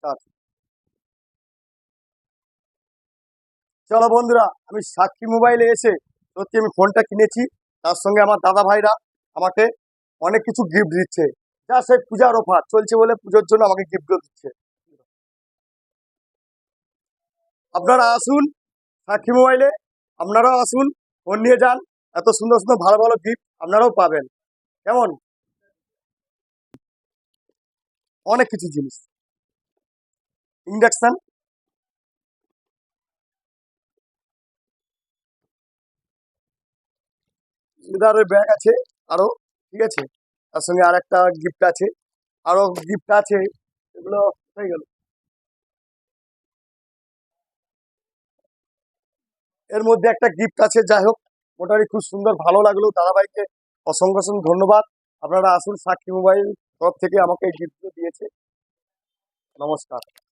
নমস্কার। চলো বন্ধুরা, আমি সাক্ষী মোবাইলে এসে সত্যি আমি ফোনটা কিনেছি। তার সঙ্গে আমার দাদা ভাইরা আমাকে অনেক কিছু গিফট দিচ্ছে। যা সেই পূজার অফার চলছে বলে পুজোর জন্য আমাকে গিফটও দিচ্ছে। আপনারা আসুন সাক্ষী মোবাইলে, আপনারাও আসুন, ফোন নিয়ে যান। এত সুন্দর সুন্দর ভালো ভালো গিফট আপনারাও পাবেন। কেমন? অনেক কিছু জিনিস, ইন্ডাকশন, লেদারের ব্যাগ আছে আরো, ঠিক আছে। তার সঙ্গে আর একটা গিফট আছে, আরো গিফট আছে। এগুলো হয়ে গেল। এর মধ্যে একটা গিফট আছে। যাই হোক, মোটামুটি খুব সুন্দর, ভালো লাগলো। দাদাভাইকে অসংখ্য অসংখ্য ধন্যবাদ। আপনারা আসুন, সাক্ষী মোবাইল তরফ থেকে আমাকে এই গিফটগুলো দিয়েছে। নমস্কার।